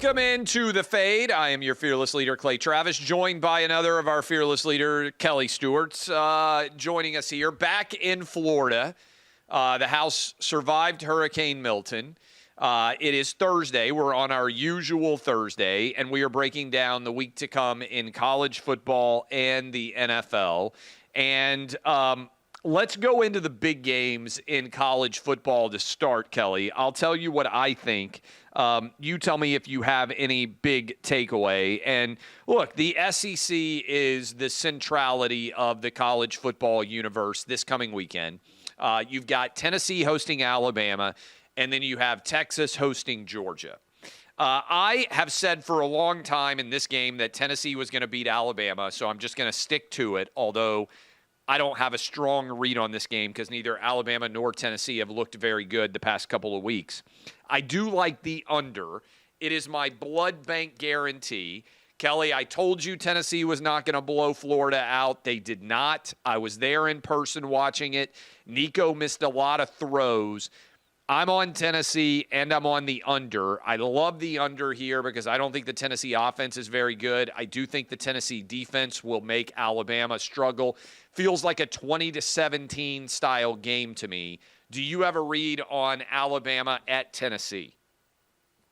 Welcome into the Fade. I am your fearless leader, Clay Travis, joined by another of our fearless leader, Kelly Stewart's, joining us here back in Florida. The house survived Hurricane Milton. It is Thursday. We're on our usual Thursday, and we are breaking down the week to come in college football and the NFL. And let's go into the big games in college football to start, Kelly. I'll tell you what I think. You tell me if you have any big takeaway. And look, the SEC is the centrality of the college football universe this coming weekend. You've got Tennessee hosting Alabama, and then you have Texas hosting Georgia. I have said for a long time in this game that Tennessee was going to beat Alabama, so I'm just going to stick to it, although I don't have a strong read on this game because neither Alabama nor Tennessee have looked very good the past couple of weeks. I do like the under. It is my blood bank guarantee. Kelly, I told you Tennessee was not going to blow Florida out. They did not. I was there in person watching it. Nico missed a lot of throws. I'm on Tennessee, and I'm on the under. I love the under here because I don't think the Tennessee offense is very good. I do think the Tennessee defense will make Alabama struggle. Feels like a 20-17 style game to me. Do you have a read on Alabama at Tennessee?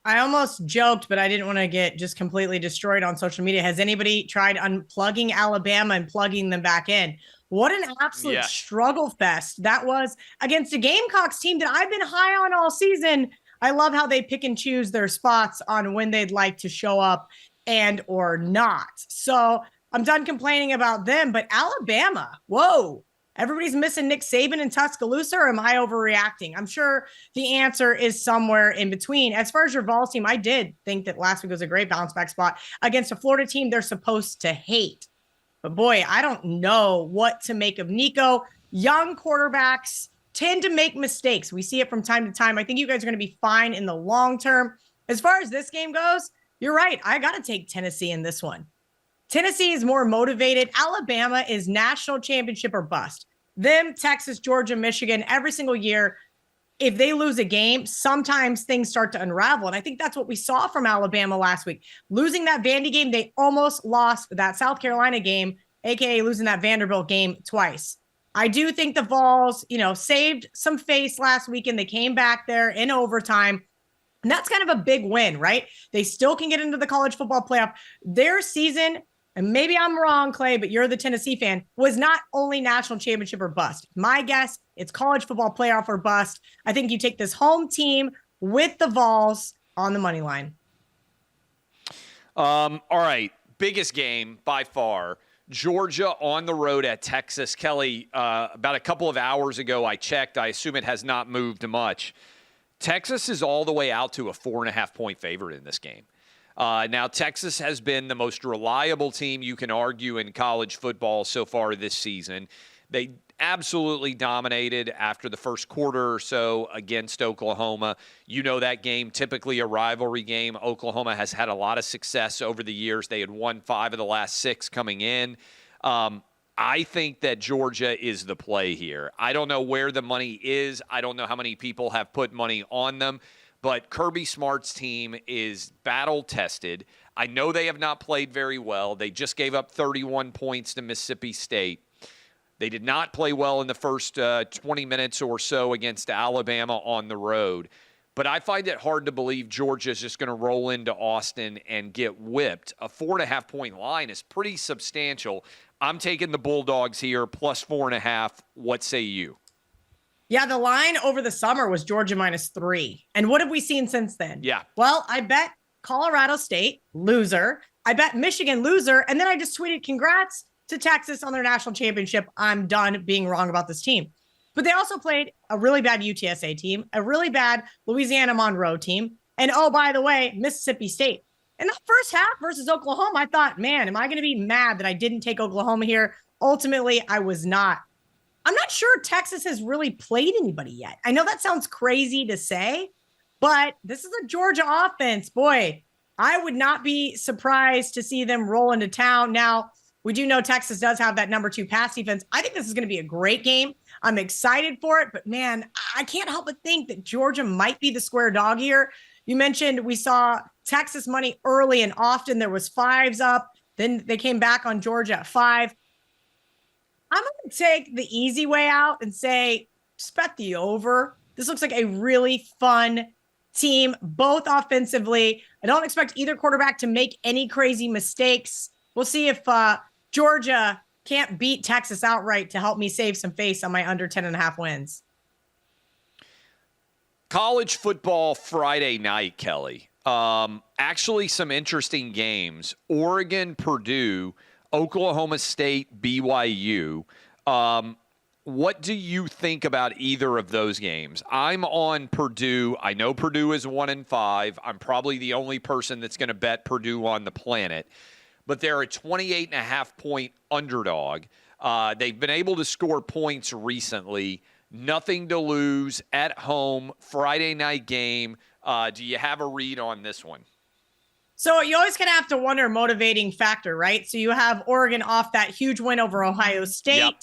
I almost joked, but I didn't want to get just completely destroyed on social media. Has anybody tried unplugging Alabama and plugging them back in? What an absolute struggle fest that was against a Gamecocks team that I've been high on all season. I love how they pick and choose their spots on when they'd like to show up and or not. So I'm done complaining about them, but Alabama, whoa. Everybody's missing Nick Saban in Tuscaloosa, or am I overreacting? I'm sure the answer is somewhere in between. As far as your Vols team, I did think that last week was a great bounce back spot against a Florida team they're supposed to hate. But boy, I don't know what to make of Nico. Young quarterbacks tend to make mistakes. We see it from time to time. I think you guys are going to be fine in the long term. As far as this game goes, you're right. I got to take Tennessee in this one. Tennessee is more motivated. Alabama is national championship or bust. Them, Texas, Georgia, Michigan, every single year, if they lose a game, sometimes things start to unravel. And I think that's what we saw from Alabama last week. Losing that Vandy game, they almost lost that South Carolina game, aka losing that Vanderbilt game twice. I do think the Vols, saved some face last weekend. They came back there in overtime. And that's kind of a big win, right? They still can get into the college football playoff. Their season, and maybe I'm wrong, Clay, but you're the Tennessee fan, was not only national championship or bust. My guess, it's college football playoff or bust. I think you take this home team with the Vols on the money line. All right. Biggest game by far. Georgia on the road at Texas. Kelly, about a couple of hours ago, I checked. I assume it has not moved much. Texas is all the way out to a 4.5-point favorite in this game. Now, Texas has been the most reliable team you can argue in college football so far this season. They absolutely dominated after the first quarter or so against Oklahoma. You know that game, typically a rivalry game. Oklahoma has had a lot of success over the years. They had won 5 of the last 6 coming in. I think that Georgia is the play here. I don't know where the money is. I don't know how many people have put money on them. But Kirby Smart's team is battle-tested. I know they have not played very well. They just gave up 31 points to Mississippi State. They did not play well in the first 20 minutes or so against Alabama on the road. But I find it hard to believe Georgia is just going to roll into Austin and get whipped. A 4.5-point line is pretty substantial. I'm taking the Bulldogs here, plus 4.5. What say you? Yeah, the line over the summer was Georgia -3. And what have we seen since then? Yeah. Well, I bet Colorado State, loser. I bet Michigan, loser. And then I just tweeted, congrats to Texas on their national championship. I'm done being wrong about this team. But they also played a really bad UTSA team, a really bad Louisiana Monroe team. And oh, by the way, Mississippi State. In the first half versus Oklahoma, I thought, man, am I going to be mad that I didn't take Oklahoma here? Ultimately, I was not. I'm not sure Texas has really played anybody yet. I know that sounds crazy to say, but this is a Georgia offense. Boy, I would not be surprised to see them roll into town. Now, we do know Texas does have that number 2 pass defense. I think this is going to be a great game. I'm excited for it, but man, I can't help but think that Georgia might be the square dog here. You mentioned we saw Texas money early and often. There was 5s up. Then they came back on Georgia at 5. I'm going to take the easy way out and say, just bet the over. This looks like a really fun team, both offensively. I don't expect either quarterback to make any crazy mistakes. We'll see if Georgia can't beat Texas outright to help me save some face on my under 10.5 wins. College football Friday night, Kelly. Actually, some interesting games. Oregon, Purdue, Oklahoma State, BYU. What do you think about either of those games? I'm on Purdue. I know Purdue is 1-5. I'm probably the only person that's going to bet Purdue on the planet. But they're a 28.5-point underdog. They've been able to score points recently. Nothing to lose at home. Friday night game. Do you have a read on this one? So you always kind of have to wonder motivating factor, right? So you have Oregon off that huge win over Ohio State. Yep.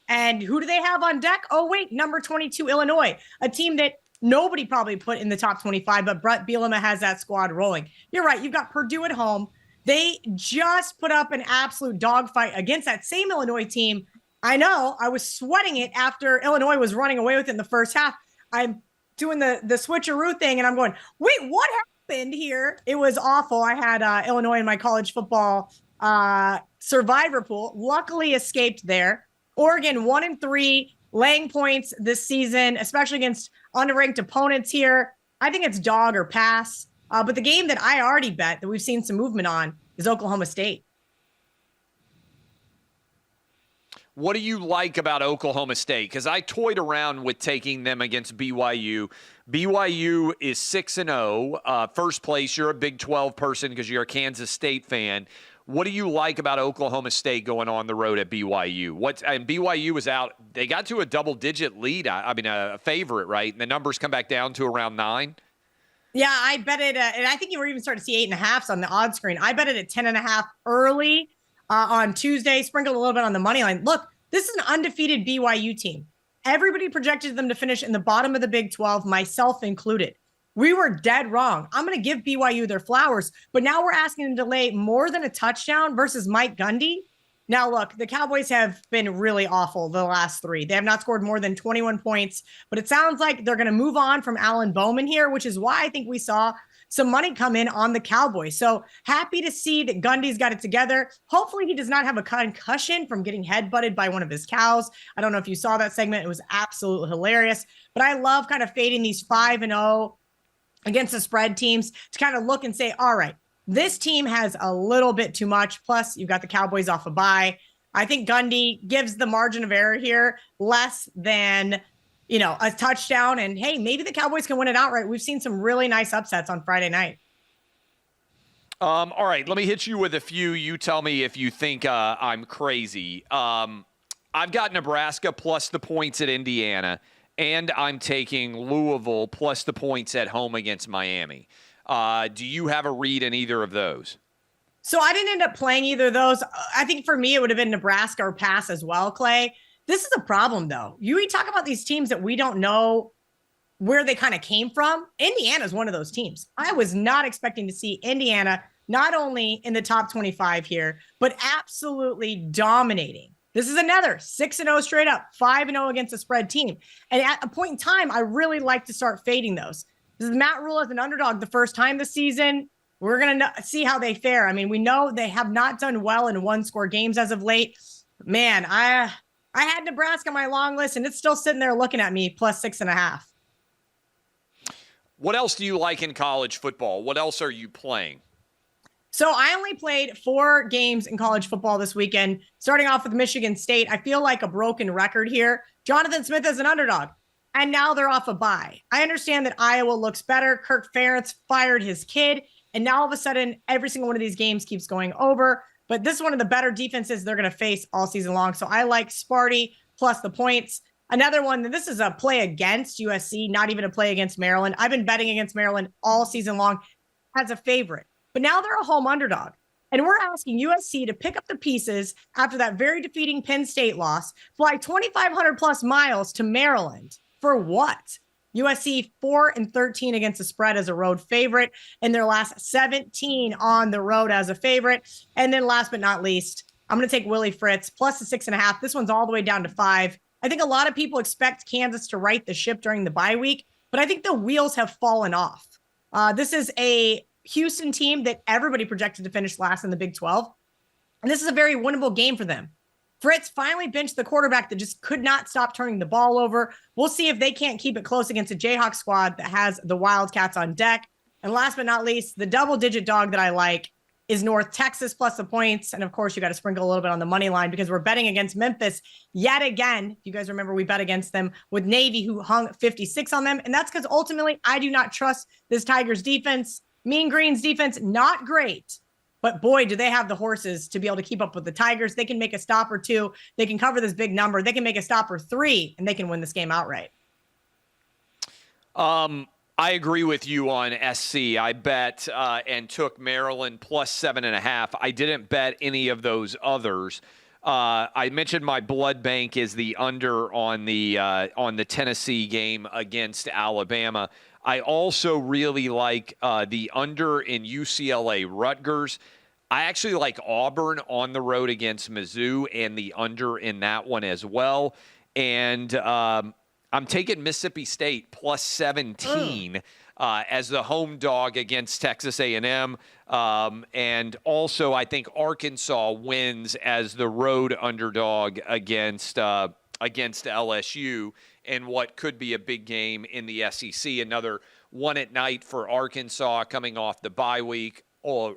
And who do they have on deck? Oh, wait, number 22, Illinois, a team that nobody probably put in the top 25, but Brett Bielema has that squad rolling. You're right. You've got Purdue at home. They just put up an absolute dogfight against that same Illinois team. I know I was sweating it after Illinois was running away with it in the first half. I'm doing the switcheroo thing, and I'm going, wait, what happened here? It was awful. I had Illinois in my college football survivor pool. Luckily escaped there. Oregon 1-3, laying points this season, especially against underranked opponents here. I think it's dog or pass. But the game that I already bet that we've seen some movement on is Oklahoma State. What do you like about Oklahoma State? Because I toyed around with taking them against BYU. BYU is 6-0. First place, you're a Big 12 person because you're a Kansas State fan. What do you like about Oklahoma State going on the road at BYU? And BYU was out. They got to a double-digit lead. I mean, a favorite, right? And the numbers come back down to around 9. Yeah, I bet it. And I think you were even starting to see 8.5s on the odd screen. I bet it at 10.5 early on Tuesday, sprinkled a little bit on the money line. Look, this is an undefeated BYU team. Everybody projected them to finish in the bottom of the Big 12, myself included. We were dead wrong. I'm going to give BYU their flowers, but now we're asking them to lay more than a touchdown versus Mike Gundy. Now, look, the Cowboys have been really awful the last 3. They have not scored more than 21 points, but it sounds like they're going to move on from Alan Bowman here, which is why I think we saw some money come in on the Cowboys. So happy to see that Gundy's got it together. Hopefully he does not have a concussion from getting headbutted by one of his cows. I don't know if you saw that segment. It was absolutely hilarious, but I love kind of fading these 5-0 against the spread teams to kind of look and say, all right, this team has a little bit too much. Plus, you've got the Cowboys off a bye. I think Gundy gives the margin of error here less than, a touchdown. And hey, maybe the Cowboys can win it outright. We've seen some really nice upsets on Friday night. All right, let me hit you with a few. You tell me if you think I'm crazy. I've got Nebraska plus the points at Indiana, and I'm taking Louisville plus the points at home against Miami. Do you have a read in either of those? So I didn't end up playing either of those. I think for me, it would have been Nebraska or pass as well, Clay. This is a problem, though. We talk about these teams that we don't know where they kind of came from. Indiana is one of those teams. I was not expecting to see Indiana not only in the top 25 here, but absolutely dominating. This is another 6-0 straight up, 5-0 against a spread team. And at a point in time, I really like to start fading those. This is Matt Rule as an underdog the first time this season. We're going to see how they fare. I mean, we know they have not done well in one-score games as of late. Man, I had Nebraska on my long list, and it's still sitting there looking at me plus 6.5. What else do you like in college football? What else are you playing? So I only played 4 games in college football this weekend, starting off with Michigan State. I feel like a broken record here. Jonathan Smith is an underdog, and now they're off a bye. I understand that Iowa looks better. Kirk Ferentz fired his kid, and now all of a sudden, every single one of these games keeps going over. But this is one of the better defenses they're going to face all season long. So I like Sparty plus the points. Another one, this is a play against USC, not even a play against Maryland. I've been betting against Maryland all season long as a favorite. But now they're a home underdog. And we're asking USC to pick up the pieces after that very defeating Penn State loss, fly 2,500 plus miles to Maryland. For what? USC 4-13 against the spread as a road favorite, and their last 17 on the road as a favorite. And then last but not least, I'm going to take Willie Fritz plus the 6.5. This one's all the way down to 5. I think a lot of people expect Kansas to right the ship during the bye week, but I think the wheels have fallen off. This is a Houston team that everybody projected to finish last in the Big 12. And this is a very winnable game for them. Fritz finally benched the quarterback that just could not stop turning the ball over. We'll see if they can't keep it close against a Jayhawk squad that has the Wildcats on deck. And last but not least, the double-digit dog that I like is North Texas plus the points. And of course, you got to sprinkle a little bit on the money line because we're betting against Memphis yet again. If you guys remember, we bet against them with Navy, who hung 56 on them. And that's because ultimately, I do not trust this Tigers defense. Mean Green's defense, not great. But boy, do they have the horses to be able to keep up with the Tigers. They can make a stop or two. They can cover this big number. They can make a stop or 3, and they can win this game outright. I agree with you on SC. I bet and took Maryland plus 7.5. I didn't bet any of those others. I mentioned my blood bank is the under on the Tennessee game against Alabama. I also really like the under in UCLA Rutgers. I actually like Auburn on the road against Mizzou and the under in that one as well. And I'm taking Mississippi State plus 17 as the home dog against Texas A&M. And also, I think Arkansas wins as the road underdog against LSU in what could be a big game in the SEC. Another one at night for Arkansas coming off the bye week, or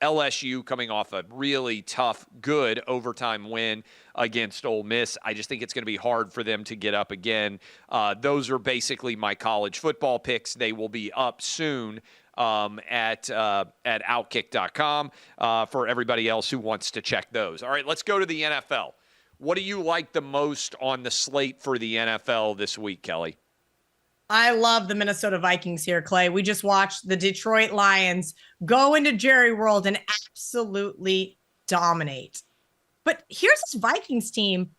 LSU coming off a really tough, good overtime win against Ole Miss. I just think it's going to be hard for them to get up again. Those are basically my college football picks. They will be up soon at OutKick.com for everybody else who wants to check those. All right, let's go to the NFL. What do you like the most on the slate for the NFL this week, Kelly? I love the Minnesota Vikings here, Clay. We just watched the Detroit Lions go into Jerry World and absolutely dominate. But here's this Vikings team,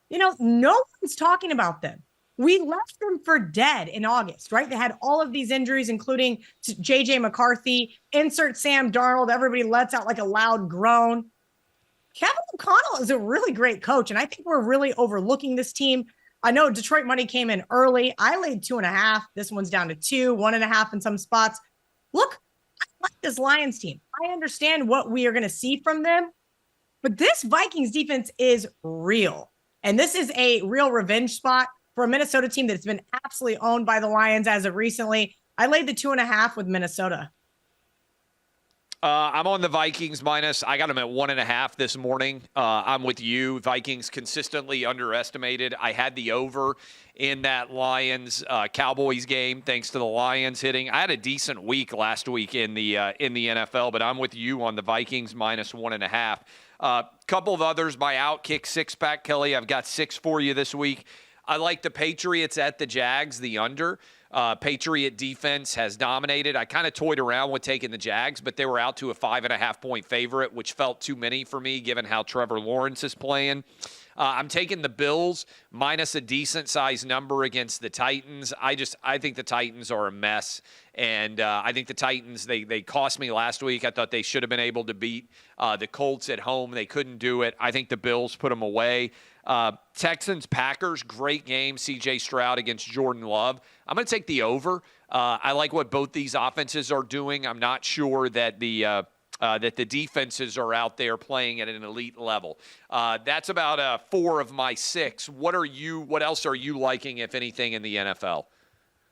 no one's talking about them. We left them for dead in August, right? They had all of these injuries, including J.J. McCarthy, insert Sam Darnold. Everybody lets out like a loud groan. Kevin O'Connell is a really great coach, and I think we're really overlooking this team. I know Detroit money came in early. I laid 2.5. This one's down to 2, 1.5 in some spots. Look, I like this Lions team. I understand what we are going to see from them, but this Vikings defense is real. And this is a real revenge spot for a Minnesota team that's been absolutely owned by the Lions as of recently. I laid the 2.5 with Minnesota. I'm on the Vikings minus. I got them at 1.5 this morning. I'm with you. Vikings consistently underestimated. I had the over in that Lions Cowboys game, thanks to the Lions hitting. I had a decent week last week in the NFL, but I'm with you on the Vikings minus 1.5. Couple of others by OutKick 6-pack, Kelly. I've got 6 for you this week. I like the Patriots at the Jags, the under. Patriot defense has dominated. I kind of toyed around with taking the Jags, but they were out to a 5.5-point favorite, which felt too many for me given how Trevor Lawrence is playing. I'm taking the Bills minus a decent-sized number against the Titans. I think the Titans are a mess, and I think the Titans, they cost me last week. I thought they should have been able to beat the Colts at home. They couldn't do it. I think the Bills put them away. Texans-Packers, great game. C.J. Stroud against Jordan Love. I'm going to take the over. I like what both these offenses are doing. I'm not sure that the defenses are out there playing at an elite level. That's about 4 of my 6. What else are you liking, if anything, in the NFL?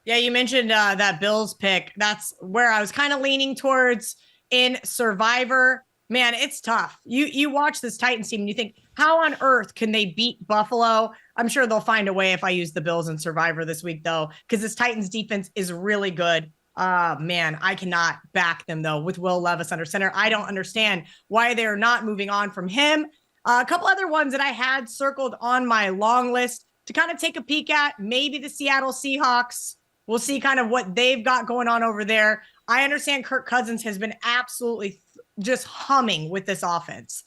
Yeah, you mentioned that Bills pick. That's where I was kind of leaning towards in Survivor. Man, it's tough. You watch this Titans team and you think, how on earth can they beat Buffalo? I'm sure they'll find a way if I use the Bills in Survivor this week, though, because this Titans defense is really good. Man, I cannot back them, though, with Will Levis under center. I don't understand why they're not moving on from him. A couple other ones that I had circled on my long list to kind of take a peek at, maybe the Seattle Seahawks. We'll see kind of what they've got going on over there. I understand Kirk Cousins has been absolutely just humming with this offense.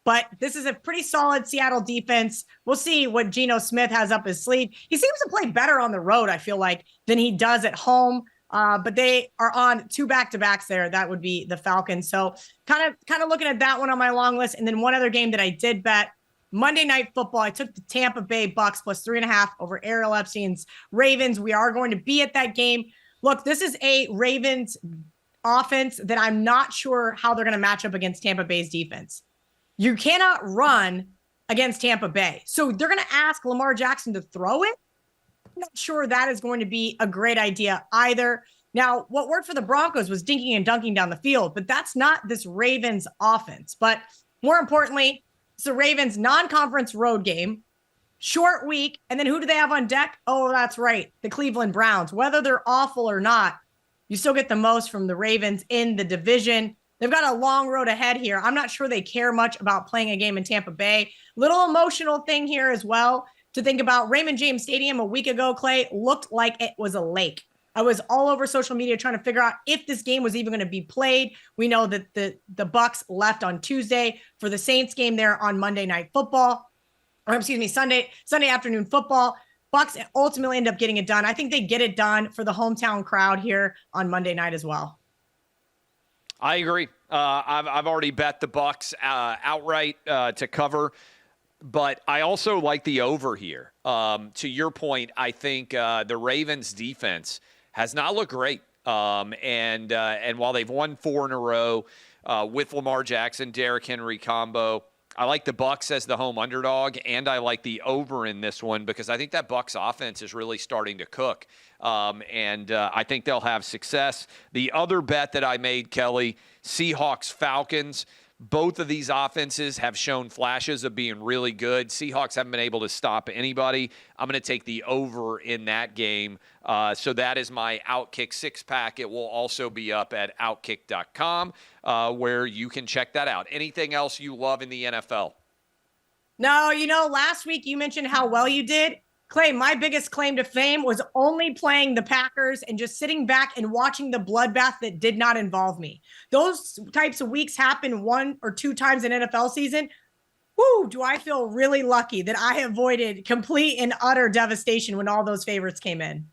But this is a pretty solid Seattle defense. We'll see what Geno Smith has up his sleeve. He seems to play better on the road, I feel like, than he does at home. But they are on 2 back-to-backs there. That would be the Falcons. So kind of looking at that one on my long list. And then one other game that I did bet, Monday Night Football. I took the Tampa Bay Bucks plus 3.5 over Ariel Epstein's Ravens. We are going to be at that game. Look, this is a Ravens offense that I'm not sure how they're going to match up against Tampa Bay's defense. You cannot run against Tampa Bay. So they're going to ask Lamar Jackson to throw it. I'm not sure that is going to be a great idea either. Now, what worked for the Broncos was dinking and dunking down the field, but that's not this Ravens offense. But more importantly, it's a Ravens non-conference road game, short week, and then who do they have on deck? Oh, that's right, the Cleveland Browns. Whether they're awful or not, you still get the most from the Ravens in the division. They've got a long road ahead here. I'm not sure they care much about playing a game in Tampa Bay. Little emotional thing here as well to think about. Raymond James Stadium a week ago, Clay, looked like it was a lake. I was all over social media trying to figure out if this game was even going to be played. We know that the Bucks left on Tuesday for the Saints game there on Monday Night Football, or excuse me, Sunday afternoon football. Bucks ultimately end up getting it done. I think they get it done for the hometown crowd here on Monday night as well. I agree. I've already bet the Bucks outright to cover, but I also like the over here. To your point, I think the Ravens defense has not looked great. And while they've won 4 in a row with Lamar Jackson, Derrick Henry combo, I like the Bucks as the home underdog, and I like the over in this one because I think that Bucks offense is really starting to cook, and I think they'll have success. The other bet that I made, Kelly, Seahawks-Falcons. Both of these offenses have shown flashes of being really good. Seahawks haven't been able to stop anybody. I'm going to take the over in that game. So that is my OutKick 6-pack. It will also be up at OutKick.com where you can check that out. Anything else you love in the NFL? No, last week you mentioned how well you did. Clay, my biggest claim to fame was only playing the Packers and just sitting back and watching the bloodbath that did not involve me. Those types of weeks happen 1 or 2 times in NFL season. Woo, do I feel really lucky that I avoided complete and utter devastation when all those favorites came in.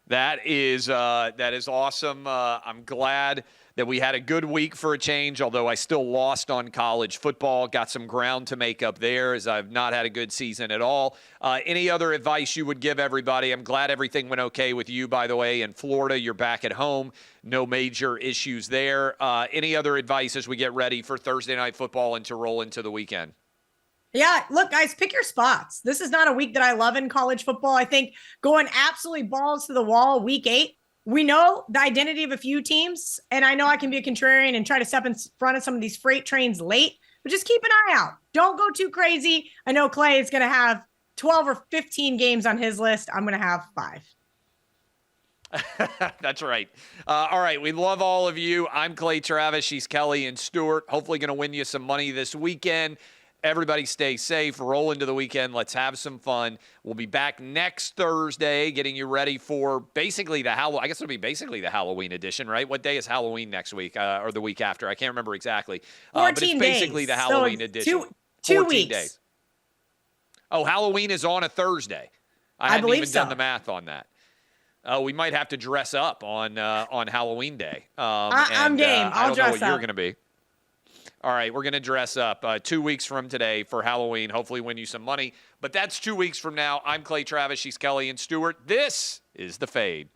That is awesome. I'm glad that we had a good week for a change, although I still lost on college football. Got some ground to make up there as I've not had a good season at all. Any other advice you would give everybody? I'm glad everything went okay with you, by the way. In Florida, you're back at home. No major issues there. Any other advice as we get ready for Thursday Night Football and to roll into the weekend? Yeah, look, guys, pick your spots. This is not a week that I love in college football. I think going absolutely balls to the wall week 8, we know the identity of a few teams, and I know I can be a contrarian and try to step in front of some of these freight trains late, but just keep an eye out. Don't go too crazy. I know Clay is going to have 12 or 15 games on his list. I'm going to have 5. That's right. All right. We love all of you. I'm Clay Travis. She's Kelly and Stewart. Hopefully going to win you some money this weekend. Everybody stay safe. Roll into the weekend. Let's have some fun. We'll be back next Thursday getting you ready for basically I guess it'll be basically the Halloween edition, right? What day is Halloween next week or the week after? I can't remember exactly. 14 but it's basically days. The Halloween edition. Two 14 weeks. days. Oh, Halloween is on a Thursday. I hadn't even done the math on that. We might have to dress up on Halloween Day. I'm game. I don't know what dress up. you're going to be. All right, we're going to dress up 2 weeks from today for Halloween, hopefully win you some money. But that's 2 weeks from now. I'm Clay Travis. She's Kelly and Stewart. This is The Fade.